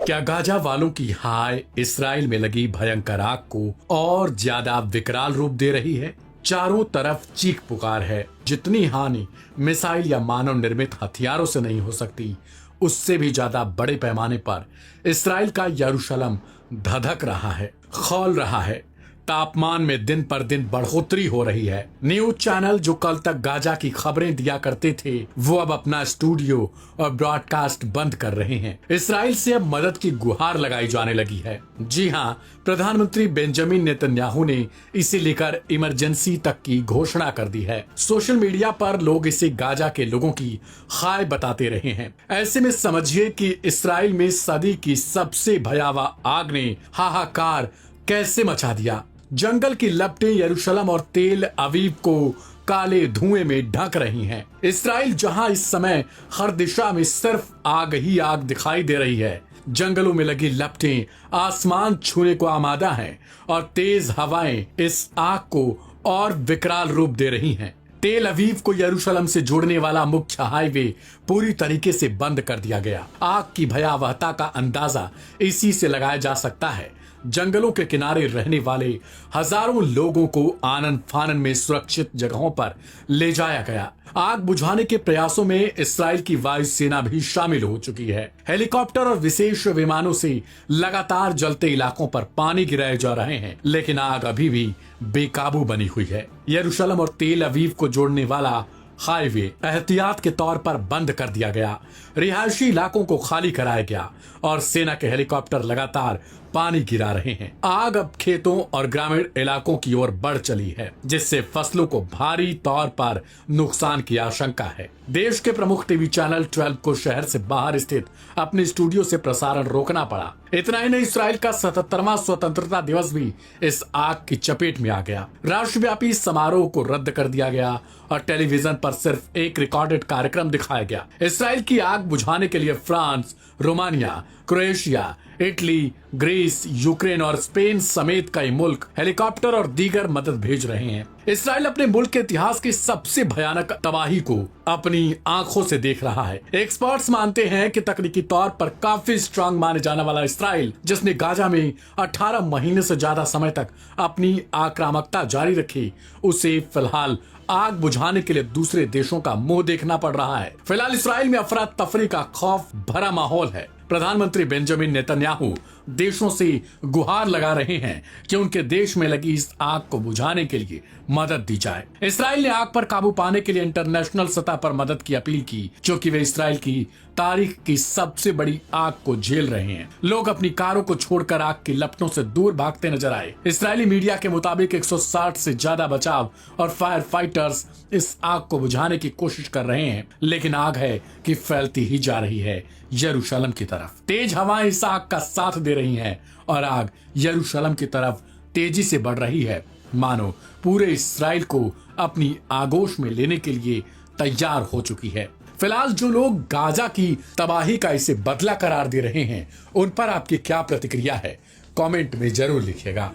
क्या गाजा वालों की हाय इसराइल में लगी भयंकर आग को और ज्यादा विकराल रूप दे रही है। चारों तरफ चीख पुकार है। जितनी हानि मिसाइल या मानव निर्मित हथियारों से नहीं हो सकती, उससे भी ज्यादा बड़े पैमाने पर इसराइल का यरूशलेम धधक रहा है, खौल रहा है। तापमान में दिन पर दिन बढ़ोतरी हो रही है। न्यूज चैनल जो कल तक गाजा की खबरें दिया करते थे, वो अब अपना स्टूडियो और ब्रॉडकास्ट बंद कर रहे हैं। इसराइल से अब मदद की गुहार लगाई जाने लगी है। जी हाँ, प्रधानमंत्री बेंजामिन नेतन्याहू ने इसे लेकर इमरजेंसी तक की घोषणा कर दी है। सोशल मीडिया पर लोग इसे गाजा के लोगों की हाय बताते रहे हैं। ऐसे में समझिए कि इसराइल में सदी की सबसे भयावह आग ने हाहाकार कैसे मचा दिया। जंगल की लपटें यरूशलेम और तेल अवीव को काले धुएं में ढक रही हैं। इसराइल जहां इस समय हर दिशा में सिर्फ आग ही आग दिखाई दे रही है, जंगलों में लगी लपटें आसमान छूने को आमादा हैं और तेज हवाएं इस आग को और विकराल रूप दे रही हैं। तेल अवीव को यरूशलेम से जोड़ने वाला मुख्य हाईवे पूरी तरीके से बंद कर दिया गया। आग की भयावहता का अंदाजा इसी से लगाया जा सकता है। जंगलों के किनारे रहने वाले हजारों लोगों को आनन फानन में सुरक्षित जगहों पर ले जाया गया। आग बुझाने के प्रयासों में इसराइल की वायुसेना भी शामिल हो चुकी है। हेलीकॉप्टर और विशेष विमानों से लगातार जलते इलाकों पर पानी गिराए जा रहे हैं, लेकिन आग अभी भी बेकाबू बनी हुई है। यरूशलेम और तेल अवीव को जोड़ने वाला हाईवे एहतियात के तौर पर बंद कर दिया गया। रिहायशी इलाकों को खाली कराया गया और सेना के हेलीकॉप्टर लगातार पानी गिरा रहे हैं। आग अब खेतों और ग्रामीण इलाकों की ओर बढ़ चली है, जिससे फसलों को भारी तौर पर नुकसान की आशंका है। देश के प्रमुख टीवी चैनल 12 को शहर से बाहर स्थित अपने स्टूडियो से प्रसारण रोकना पड़ा। इतना ही नहीं, इसराइल का 77वां स्वतंत्रता दिवस भी इस आग की चपेट में आ गया। राष्ट्रव्यापी समारोह को रद्द कर दिया गया और टेलीविजन पर सिर्फ एक रिकॉर्डेड कार्यक्रम दिखाया गया। इसराइल की आग बुझाने के लिए France, Romania, Croatia, Italy, Greece, Ukraine और स्पेन समेत कई मुल्क हेलीकॉप्टर और दीगर मदद भेज रहे हैं। इसराइल अपने मुल्क के इतिहास की सबसे भयानक तबाही को अपनी आंखों से देख रहा है। एक्सपर्ट्स मानते हैं कि तकनीकी तौर पर काफी स्ट्रांग माने जाने वाला इसराइल, जिसने गाजा में 18 महीने से ज्यादा समय तक अपनी आक्रामकता जारी रखी, उसे फिलहाल आग बुझाने के लिए दूसरे देशों का मुंह देखना पड़ रहा है। फिलहाल इसराइल में अफरा तफरी का खौफ भरा माहौल है। प्रधानमंत्री बेंजामिन नेतन्याहू देशों से गुहार लगा रहे हैं कि उनके देश में लगी इस आग को बुझाने के लिए मदद दी जाए। इसराइल ने आग पर काबू पाने के लिए इंटरनेशनल सतह पर मदद की अपील की, क्योंकि वे इसराइल की तारीख की सबसे बड़ी आग को झेल रहे हैं। लोग अपनी कारों को छोड़कर आग की लपटों से दूर भागते नजर आए। इसराइली मीडिया के मुताबिक 160 से ज्यादा बचाव और फायर फाइटर्स इस आग को बुझाने की कोशिश कर रहे हैं, लेकिन आग है कि फैलती ही जा रही है यरूशलेम की तरफ। तेज हवाएं इस आग का साथ दे रही हैं और आग यरूशलेम की तरफ तेजी से बढ़ रही है, मानो पूरे इसराइल को अपनी आगोश में लेने के लिए तैयार हो चुकी है। फिलहाल जो लोग गाजा की तबाही का इसे बदला करार दे रहे हैं, उन पर आपकी क्या प्रतिक्रिया है, कमेंट में जरूर लिखिएगा।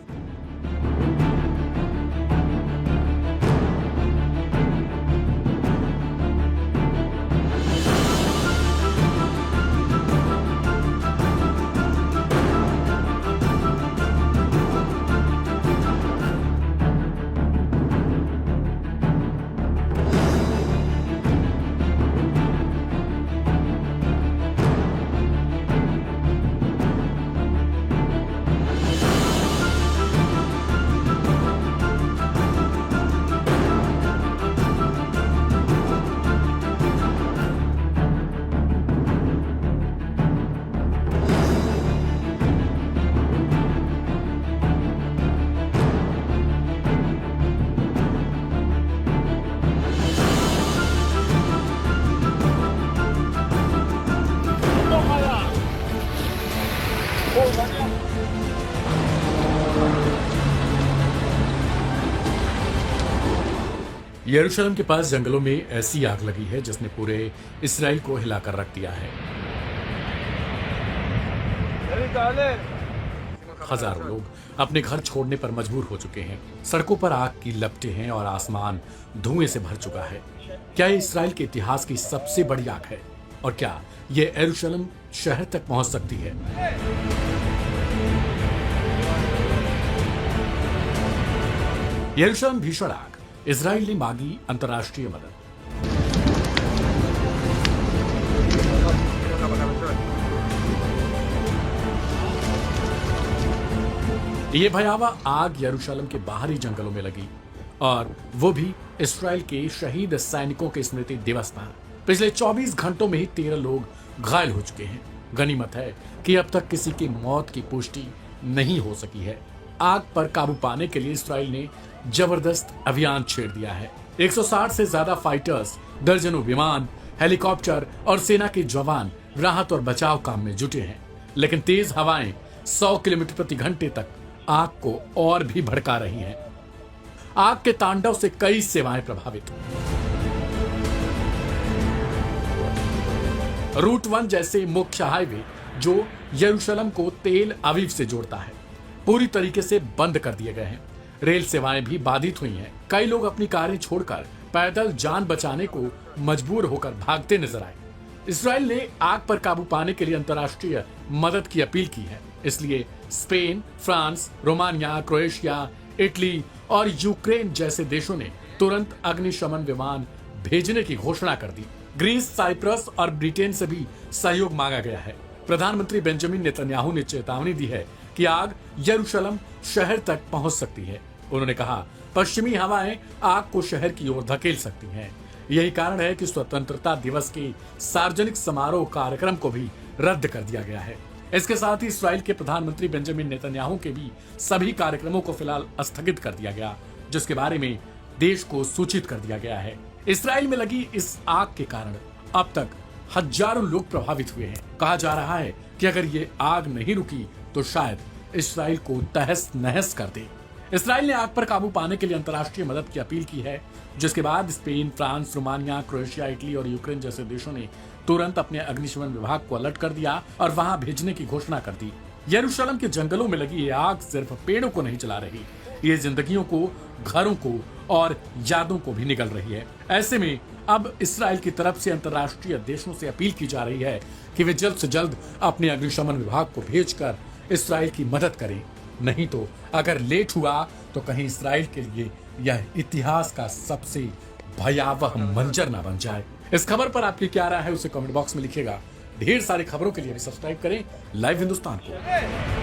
यरूशलेम के पास जंगलों में ऐसी आग लगी है जिसने पूरे इसराइल को हिलाकर रख दिया है। हजारों लोग अपने घर छोड़ने पर मजबूर हो चुके हैं। सड़कों पर आग की लपटें हैं और आसमान धुएं से भर चुका है। क्या ये इसराइल के इतिहास की सबसे बड़ी आग है? और क्या ये यरूशलेम शहर तक पहुंच सकती है? यरूशलेम भीषण आग, इजराइल ने मांगी अंतर्राष्ट्रीय मदद। ये भयावह आग यरूशलेम के बाहरी जंगलों में लगी और वो भी इस्राएल के शहीद सैनिकों के स्मृति दिवस पर। पिछले 24 घंटों में ही 13 लोग घायल हो चुके हैं। गनीमत है कि अब तक किसी की मौत की पुष्टि नहीं हो सकी है। आग पर काबू पाने के लिए इस्राएल ने जबरदस्त अभियान छेड़ दिया है। 160 से ज्यादा फाइटर्स, दर्जनों विमान, हेलीकॉप्टर और सेना के जवान राहत और बचाव काम में जुटे हैं। लेकिन तेज हवाएं 100 किलोमीटर प्रति घंटे तक आग को और भी भड़का रही हैं। आग के तांडव से कई सेवाएं प्रभावित। रूट 1 जैसे मुख्य हाईवे जो यरूशलेम को तेल अवीव से जोड़ता है, पूरी तरीके से बंद कर दिए गए हैं। रेल सेवाएं भी बाधित हुई हैं। कई लोग अपनी कारें छोड़कर पैदल जान बचाने को मजबूर होकर भागते नजर आए। इस्राएल ने आग पर काबू पाने के लिए अंतर्राष्ट्रीय मदद की अपील की है। इसलिए Spain, France, Romania, Croatia, Italy और यूक्रेन जैसे देशों ने तुरंत अग्निशमन विमान भेजने की घोषणा कर दी। ग्रीस, साइप्रस और ब्रिटेन से भी सहयोग मांगा गया है। प्रधानमंत्री बेंजामिन नेतन्याहू ने चेतावनी दी है कि आग यरूशलेम शहर तक पहुंच सकती है। उन्होंने कहा, पश्चिमी हवाएं आग को शहर की ओर धकेल सकती हैं। यही कारण है कि स्वतंत्रता दिवस के सार्वजनिक समारोह कार्यक्रम को भी रद्द कर दिया गया है। इसके साथ ही इस्राएल के प्रधानमंत्री बेंजामिन नेतन्याहू के भी सभी कार्यक्रमों को फिलहाल स्थगित कर दिया गया, जिसके बारे में देश को सूचित कर दिया गया है। इस्राएल में लगी इस आग के कारण अब तक हजारों लोग प्रभावित हुए हैं। कहा जा रहा है कि अगर ये आग नहीं रुकी तो शायद इस्राएल को तहस नहस कर दे। इस्राएल ने आग पर काबू पाने के लिए अंतर्राष्ट्रीय मदद की अपील की है, जिसके बाद Spain, France, Romania, Croatia, Italy और यूक्रेन जैसे देशों ने तुरंत अपने अग्निशमन विभाग को अलर्ट कर दिया और वहां भेजने की घोषणा कर दी। यरूशलेम के जंगलों में लगी ये आग सिर्फ पेड़ों को नहीं जला रही, ये जिंदगियों को, घरों को और यादों को भी निगल रही है। ऐसे में अब इस्राएल की तरफ से अंतर्राष्ट्रीय देशों से अपील की जा रही है कि वे जल्द से जल्द अपने अग्निशमन विभाग को भेजकर इस्राएल की मदद करें। नहीं तो अगर लेट हुआ तो कहीं इस्राएल के लिए यह इतिहास का सबसे भयावह मंजर ना बन जाए। इस खबर पर आपकी क्या राय है उसे कमेंट बॉक्स में लिखिएगा। ढेर सारी खबरों के लिए भी सब्सक्राइब करें लाइव हिंदुस्तान को।